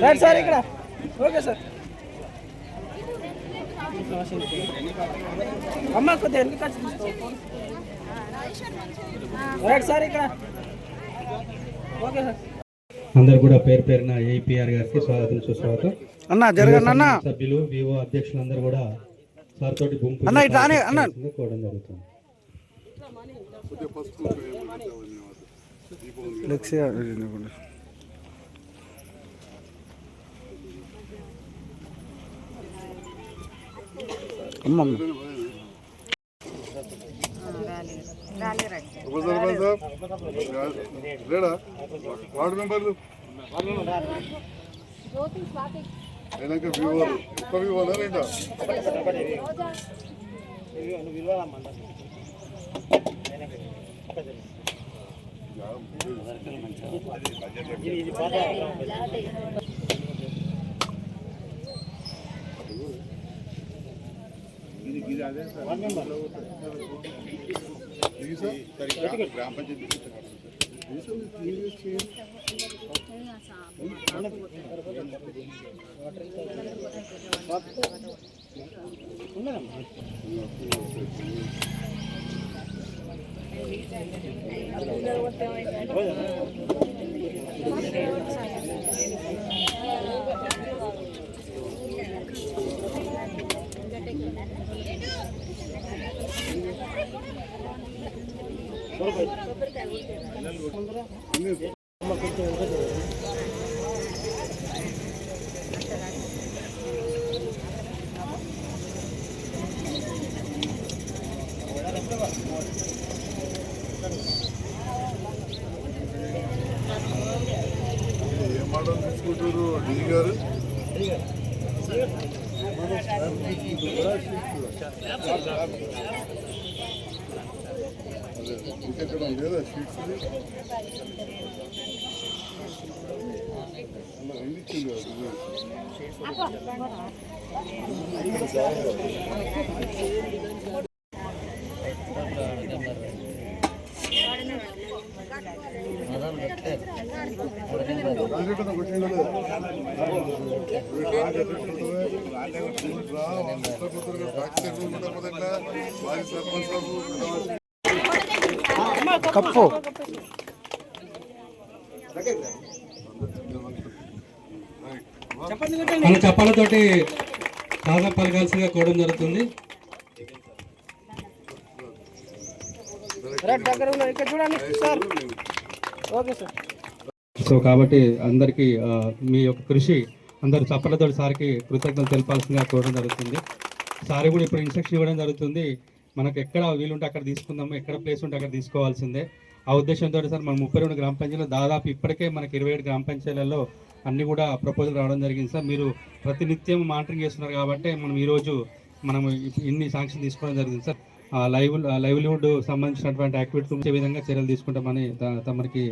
Right sir ఇక్కడ okay sir అమ్మ కొద్దిగా ఎందుకు రైట్ సార్ ఇక్కడ ఓకే సార్. అందరు కూడా పేరు పేరున ఏపీఆర్ గారికి స్వాగతం సుస్వాగతం. అన్న జరగండి సభ్యులు వివో అధ్యక్షులు అందరూ కూడా సార్ తోటి గుంపు కోవడం జరుగుతుంది. వార్డు మెంబర్లు గ్రామ పంచాయతీ ఏం మాట తీసుకుంటారు డీ గారు? ఇంకెక్కడ లేదా షీట్స్ కప్పు మన చప్పాలతోటి కాగా పలకాల్సిగా కోవడం జరుగుతుంది. సో కాబట్టి అందరికీ మీ యొక్క కృషి అందరు చప్పలతో సార్కి కృతజ్ఞతలు తెలపాల్సిందిగా కోవడం జరుగుతుంది. సార్ కూడా ఇప్పుడు ఇన్స్ట్రక్షన్ ఇవ్వడం జరుగుతుంది. మనకు ఎక్కడ వీలుంటే అక్కడ తీసుకుందాము, ఎక్కడ ప్లేస్ ఉంటే అక్కడ తీసుకోవాల్సిందే. ఆ ఉద్దేశంతో సార్ మన 32 గ్రామ పంచాయతీలో దాదాపు ఇప్పటికే మనకి 27 గ్రామ పంచాయతీలలో అన్నీ కూడా ప్రపోజల్ రావడం జరిగింది సార్. మీరు ప్రతినిత్యం మానిటరింగ్ చేస్తున్నారు కాబట్టి మనం ఇన్ని శాంక్షన్ తీసుకోవడం జరిగింది సార్. లైవ్లీవుడ్ సంబంధించినటువంటి యాక్టివిటీస్ వచ్చే విధంగా చర్యలు తీసుకుంటామని తమరికి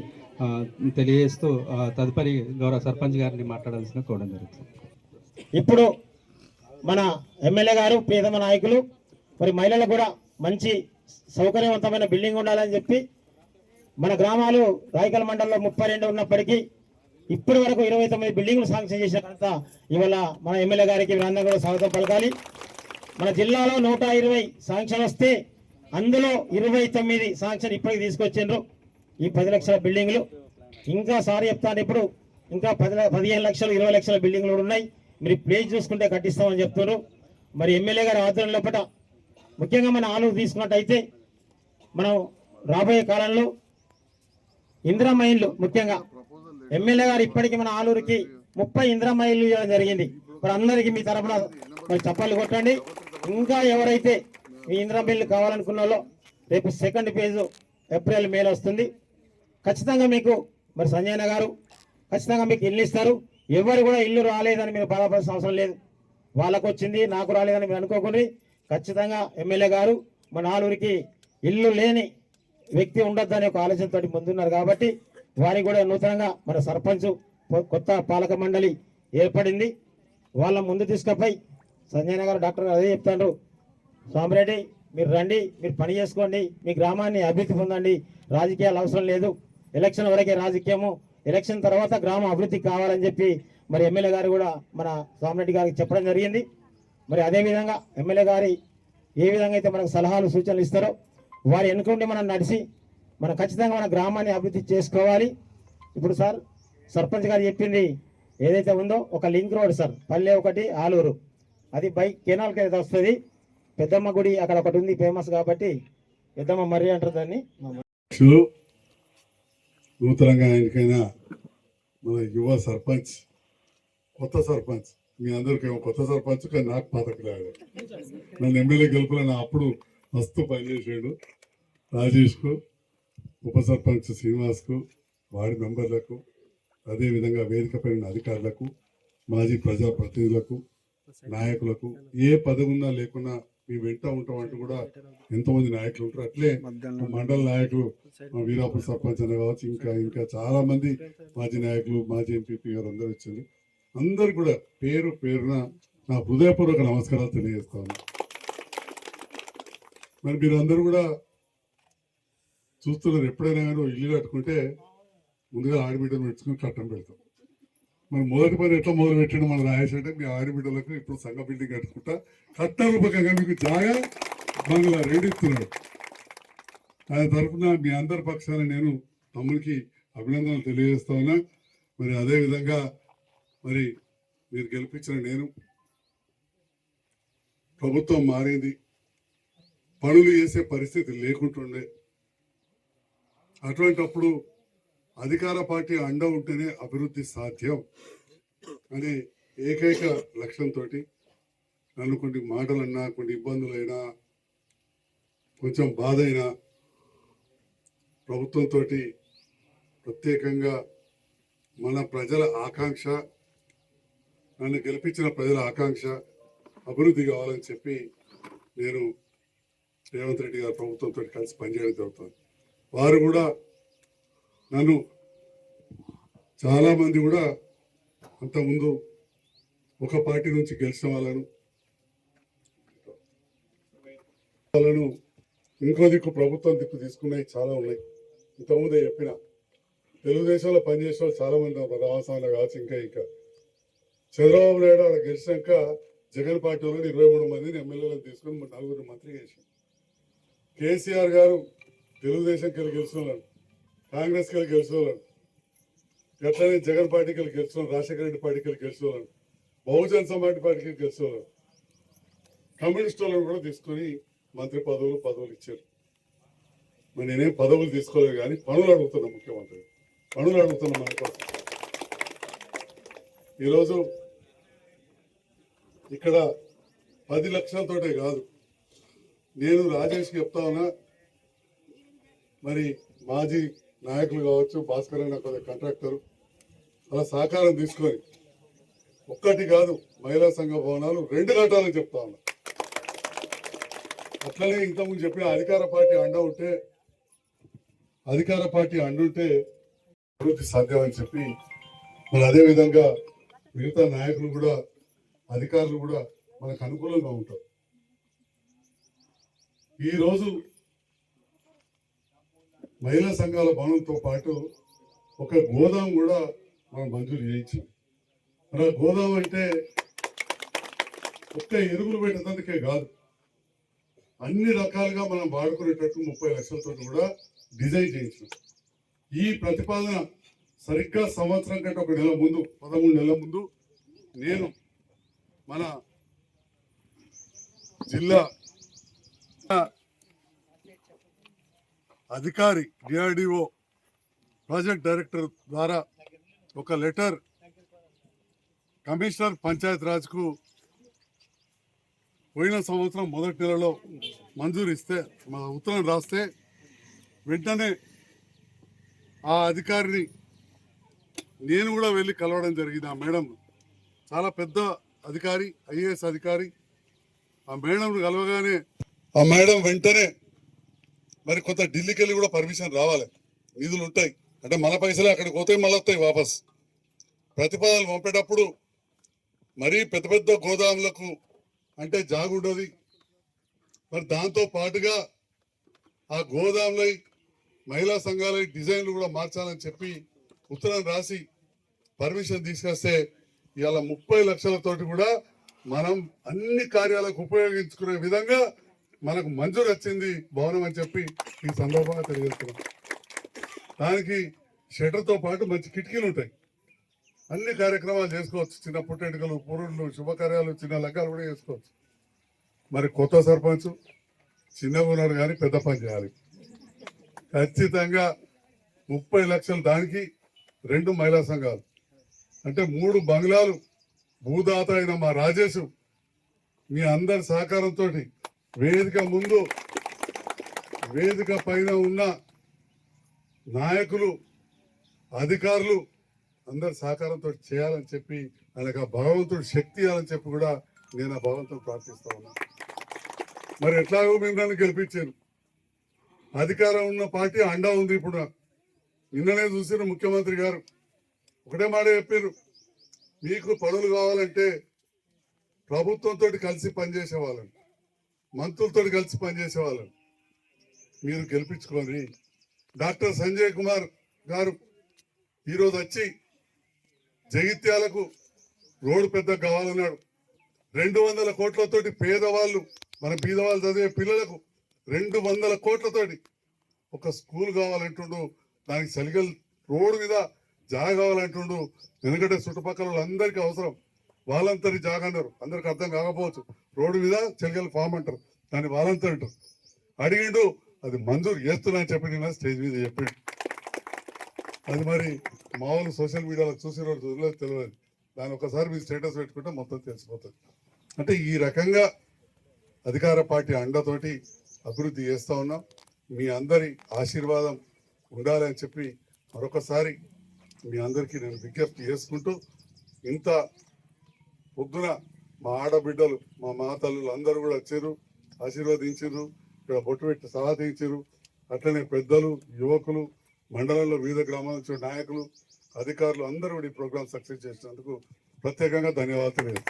తెలియజేస్తూ తదుపరి గౌరవ సర్పంచ్ గారిని మాట్లాడాల్సిన కోవడం జరుగుతుంది. ఇప్పుడు మన ఎమ్మెల్యే గారు ప్రియతమ నాయకులు మరి మహిళలకు కూడా మంచి సౌకర్యవంతమైన బిల్డింగ్ ఉండాలని చెప్పి మన గ్రామాలు రాయకల్ మండలంలో 32 ఉన్నప్పటికీ ఇప్పటి వరకు 29 బిల్డింగ్లు శాంక్షన్ చేసిన కనుక ఇవాళ మన ఎమ్మెల్యే గారికి అందరం కూడా స్వాగతం పలకాలి. మన జిల్లాలో 120 శాంక్షన్ వస్తే అందులో 29 శాంక్షన్ ఇప్పటికి తీసుకొచ్చిండ్రు. ఈ 10 లక్షల బిల్డింగ్లు ఇంకా సార్ చెప్తాను, ఇప్పుడు ఇంకా 15 లక్షలు 20 లక్షల బిల్డింగ్లు కూడా ఉన్నాయి. మీరు ప్లేస్ చూసుకుంటే కట్టిస్తామని చెప్తున్నారు. మరి ఎమ్మెల్యే గారి ఆధ్వర్యం లోపల ముఖ్యంగా మన ఆలూరు తీసుకున్నట్టయితే మనం రాబోయే కాలంలో ఇందిరా మైన్లు ముఖ్యంగా ఎమ్మెల్యే గారు ఇప్పటికీ మన ఆలూరుకి 30 ఇందిరా మైన్లు ఇవ్వడం జరిగింది. మరి అందరికీ మీ తరఫున మరి చప్పట్లు కొట్టండి. ఇంకా ఎవరైతే ఈ ఇందిరా మైన్లు కావాలనుకున్నాలో రేపు సెకండ్ ఫేజ్ ఏప్రిల్ మేలో వస్తుంది. ఖచ్చితంగా మీకు మరి సంజయన గారు ఖచ్చితంగా మీకు ఇల్లు ఇస్తారు. ఎవరు కూడా ఇల్లు రాలేదని మీరు బాధపడాల్సిన అవసరం లేదు. వాళ్ళకు వచ్చింది నాకు రాలేదని మీరు అనుకోకుండా ఖచ్చితంగా ఎమ్మెల్యే గారు మన ఆలూరికి ఇల్లు లేని వ్యక్తి ఉండొద్దని ఒక ఆలోచనతో ముందున్నారు కాబట్టి వారికి కూడా నూతనంగా మన సర్పంచ్ కొత్త పాలక మండలి ఏర్పడింది. వాళ్ళ ముందు తీసుకుపోయి సంజయ్ గారు డాక్టర్ గారు అదే చెప్తారు, స్వామిరెడ్డి మీరు రండి, మీరు పని చేసుకోండి, మీ గ్రామాన్ని అభివృద్ధి పొందండి, రాజకీయాలు అవసరం లేదు, ఎలక్షన్ వరకే రాజకీయము, ఎలక్షన్ తర్వాత గ్రామ అభివృద్ధి కావాలని చెప్పి మరి ఎమ్మెల్యే గారు కూడా మన సోమిరెడ్డి గారికి చెప్పడం జరిగింది. మరి అదేవిధంగా ఎమ్మెల్యే గారి ఏ విధంగా అయితే మనకు సలహాలు సూచనలు ఇస్తారో వారి వెనుకుండి మనం నడిచి మనం ఖచ్చితంగా మన గ్రామాన్ని అభివృద్ధి చేసుకోవాలి. ఇప్పుడు సార్ సర్పంచ్ గారు చెప్పింది ఏదైతే ఉందో ఒక లింక్ రోడ్ సార్, పల్లె ఒకటి ఆలూరు, అది బైక్ కెనాల్కి అయితే వస్తుంది. పెద్దమ్మ గుడి అక్కడ ఒకటి ఉంది ఫేమస్ కాబట్టి పెద్దమ్మ మర్రి అంటారు దాన్ని. నూతనంగా ఆయనకైనా మన యువ సర్పంచ్, కొత్త సర్పంచ్, మీ అందరికేమో కొత్త సర్పంచ్ కానీ నాకు పాతకులాడు. నన్ను ఎమ్మెల్యే గెలుపులో అప్పుడు మస్తు పనిచేసాడు. రాజేష్కు, ఉప సర్పంచ్ శ్రీనివాస్కు, వార్డు మెంబర్లకు, అదేవిధంగా వేదిక పైన అధికారులకు, మాజీ ప్రజాప్రతినిధులకు, నాయకులకు, ఏ పదవి ఉన్నా లేకున్నా మీ వెంట ఉంటామంటూ కూడా ఎంతోమంది నాయకులు ఉంటారు. అట్లే మండల నాయకులు వీరాపూర్ సర్పంచ్ అన్న కావచ్చు, ఇంకా చాలా మంది మాజీ నాయకులు, మాజీ ఎంపీపీ గారు అందరూ వచ్చారు. అందరు కూడా పేరు పేరున నా హృదయపూర్వక నమస్కారాలు తెలియజేస్తాను. మరి మీరు అందరూ కూడా చూస్తున్నారు, ఎప్పుడైనా కానీ ఇల్లు కట్టుకుంటే ముందుగా ఆడబిడ్డలు పెట్టుకుని కట్టం పెడతాం. మరి మొదటి పని ఎట్లా మొదలు పెట్టండి మన రాయేష్ అంటే, మీ ఆడబిడ్డలకు ఇప్పుడు సంఘ బిల్డింగ్ కట్టుకుంటా కట్ట రూపకంగా మీకు జాగా బంగ్లా రెండు ఇస్తున్నాడు. దాని తరఫున మీ అందరి పక్షాన నేను తమ్ముడికి అభినందనలు తెలియజేస్తా ఉన్నా. మరి అదేవిధంగా మరి మీరు గెలిపించిన నేను, ప్రభుత్వం మారింది, పనులు చేసే పరిస్థితి లేకుంటుండే. అటువంటప్పుడు అధికార పార్టీ అండ ఉంటేనే అభివృద్ధి సాధ్యం అనే ఏకైక లక్ష్యంతో నన్ను కొన్ని మాటలన్నా, కొన్ని ఇబ్బందులైనా, కొంచెం బాధ అయినా ప్రభుత్వంతో ప్రత్యేకంగా మన ప్రజల ఆకాంక్ష, నన్ను గెలిపించిన ప్రజల ఆకాంక్ష అభివృద్ధి కావాలని చెప్పి నేను రేవంత్ రెడ్డి గారి ప్రభుత్వంతో కలిసి పనిచేయడం జరుగుతుంది. వారు కూడా నన్ను చాలామంది కూడా అంతకుముందు ఒక పార్టీ నుంచి గెలిచిన వాళ్ళను ఇంకో దిక్కు ప్రభుత్వం దిక్కు తీసుకున్నాయి చాలా ఉన్నాయి. ఇంతకుముందే చెప్పిన తెలుగుదేశంలో పనిచేసే వాళ్ళు చాలా మంది రామస్వామిలో కావచ్చు, ఇంకా చంద్రబాబు నాయుడు అక్కడ గెలిచాక జగన్ పార్టీ వాళ్ళు 23 మందిని ఎమ్మెల్యేలను తీసుకుని 4 మంత్రి చేశారు. కేసీఆర్ గారు తెలుగుదేశంకి వెళ్ళి గెలిచిన వాళ్ళు, కాంగ్రెస్కి వెళ్ళి గెలిచిన వాళ్ళు, ఎట్లనే జగన్ పార్టీకి వెళ్ళి గెలిచిన వాళ్ళు, రాజశేఖర రెడ్డి పార్టీకి వెళ్ళి గెలిచిన వాళ్ళు, బహుజన్ సమాజ్ పార్టీకి గెలిచిన వాళ్ళు, కమ్యూనిస్ట్ వాళ్ళని కూడా తీసుకొని మంత్రి పదవులు ఇచ్చారు. మరి నేనేం పదవులు తీసుకోలేదు కానీ పనులు అడుగుతున్నా, ముఖ్యమంత్రి పనులు అడుగుతున్నా. మన కోసం ఈరోజు ఇక్కడ 10 లక్షలతోటే కాదు, నేను రాజేష్కి చెప్తా ఉన్నా, మరి మాజీ నాయకులు కావచ్చు, భాస్కర్ అన్న కొద్దిగా కాంట్రాక్టరు, అలా సహకారం తీసుకొని ఒక్కటి కాదు మహిళా సంఘ భవనాలు 2 కట్టాలని చెప్తా ఉన్నా. అట్లనే ఇంతకుముందు చెప్పిన అధికార పార్టీ అండుంటే అభివృద్ధి సాధ్యం అని చెప్పి, మరి అదేవిధంగా మిగతా నాయకులు కూడా, అధికారులు కూడా మనకు అనుకూలంగా ఉంటారు. ఈరోజు మహిళా సంఘాల భవనంతో పాటు ఒక గోదాం కూడా మనం మంజూరు చేయించాం. మరి ఆ గోదాం అంటే ఒక్క ఎరువులు పెట్టేందుకే కాదు, అన్ని రకాలుగా మనం వాడుకునేటట్టు 30 లక్షలతో కూడా డిజైన్ చేయించాం. ఈ ప్రతిపాదన సరిగ్గా సంవత్సరం కంటే 1 నెల ముందు, 13 నెలల ముందు నేను మన జిల్లా అధికారి డిఆర్డిఓ ప్రాజెక్ట్ డైరెక్టర్ ద్వారా ఒక లెటర్ కమిషనర్ పంచాయత్ రాజ్కు పోయిన సంవత్సరం మొదటి నెలలో మంజూరు ఇస్తే, మా ఉత్తరం రాస్తే వెంటనే ఆ అధికారిని నేను కూడా వెళ్ళి కలవడం జరిగింది. ఆ మేడం చాలా పెద్ద అధికారి, ఐఏఎస్ అధికారి. ఆ మేడం కలవగానే ఆ మేడం వెంటనే మరి కొంత ఢిల్లీకి వెళ్ళి కూడా పర్మిషన్ రావాలి, నిధులు ఉంటాయి అంటే మన పైసలే అక్కడికి పోతాయి, మళ్ళీ వస్తాయి వాపస్. ప్రతిపాదనలు పంపేటప్పుడు మరీ పెద్ద పెద్ద గోదాములకు అంటే జాగుండదు. మరి దాంతో పాటుగా ఆ గోదాములై మహిళా సంఘాల డిజైన్లు కూడా మార్చాలని చెప్పి ఉత్తరం రాసి పర్మిషన్ తీసుకొస్తే ఇవాళ 30 లక్షలతోటి కూడా మనం అన్ని కార్యాలకు ఉపయోగించుకునే విధంగా మనకు మంజూరు వచ్చింది భవనం అని చెప్పి ఈ సందర్భంగా తెలియజేస్తున్నాం. దానికి షట్టర్తో పాటు మంచి కిటికీలు ఉంటాయి. అన్ని కార్యక్రమాలు చేసుకోవచ్చు. చిన్న పుట్టెంటుకలు, పురుళ్ళు, శుభకార్యాలు, చిన్న లగ్గాలు కూడా చేసుకోవచ్చు. మరి కొత్త సర్పంచ్ చిన్నగా ఉన్నాడు కానీ పెద్ద పని చేయాలి. ఖచ్చితంగా 30 లక్షలు, దానికి 2 మహిళా సంఘాలు, అంటే 3 బంగ్లాలు. భూదాత అయిన మా రాజేష్ మీ అందరి సహకారంతో వేదిక ముందు, వేదిక పైన ఉన్న నాయకులు, అధికారులు అందరి సహకారంతో చేయాలని చెప్పి ఆయనకు ఆ భగవంతుడు శక్తి ఇవ్వాలని చెప్పి కూడా నేను ఆ భగవంతుడు ప్రార్థిస్తా ఉన్నా. మరి ఎట్లాగో మేము నన్ను గెలిపించాను. అధికారం ఉన్న పార్టీ అండా ఉంది. ఇప్పుడు నిన్ననే చూసిన ముఖ్యమంత్రి గారు ఒకటే మాట చెప్పారు, మీకు పనులు కావాలంటే ప్రభుత్వంతో కలిసి పనిచేసే వాళ్ళని, మంత్రులతో కలిసి పనిచేసే వాళ్ళని మీరు గెలిపించుకొని. డాక్టర్ సంజయ్ కుమార్ గారు ఈరోజు వచ్చి జగిత్యాలకు రోడ్డు పెద్ద కావాలన్నాడు. 200 కోట్లతోటి పేదవాళ్ళు, మన బీదవాళ్ళు చదివే పిల్లలకు 200 కోట్లతోటి ఒక స్కూల్ కావాలంటుండు. దానికి సలిగల్ రోడ్డు మీద జాగా కావాలంటుండు. ఎందుకంటే చుట్టుపక్కల వాళ్ళందరికీ అవసరం. వాలంతరీ జాగా అన్నారు, అందరికి అర్థం కాకపోవచ్చు. రోడ్డు మీద చెలిగల్ ఫామ్ అంటారు, దాన్ని వాలంతరీ అంటారు. అడిగిండు, అది మంజూరు చేస్తున్నా అని చెప్పి నేను స్టేజ్ మీద చెప్పిండు. అది మరి మామూలు సోషల్ మీడియాలో చూసిన రోజు తెలియదు. దాని ఒకసారి మీ స్టేటస్ పెట్టుకుంటే మొత్తం తెలిసిపోతుంది. అంటే ఈ రకంగా అధికార పార్టీ అండతోటి అభివృద్ధి చేస్తూ ఉన్నాం. మీ అందరి ఆశీర్వాదం ఉండాలని చెప్పి మరొకసారి మీ అందరికీ నేను విజ్ఞప్తి చేసుకుంటూ, ఇంత పొద్దున మా ఆడబిడ్డలు, మా మాతల్లు అందరూ కూడా వచ్చారు, ఆశీర్వదించారు, ఇక్కడ బొట్టు పెట్టి సహాయించారు. అట్లనే పెద్దలు, యువకులు, మండలంలో వివిధ గ్రామాల నుంచి నాయకులు, అధికారులు అందరూ కూడా ఈ ప్రోగ్రాం సక్సెస్ చేసినందుకు ప్రత్యేకంగా ధన్యవాదాలు తెలియజేస్తున్నాను.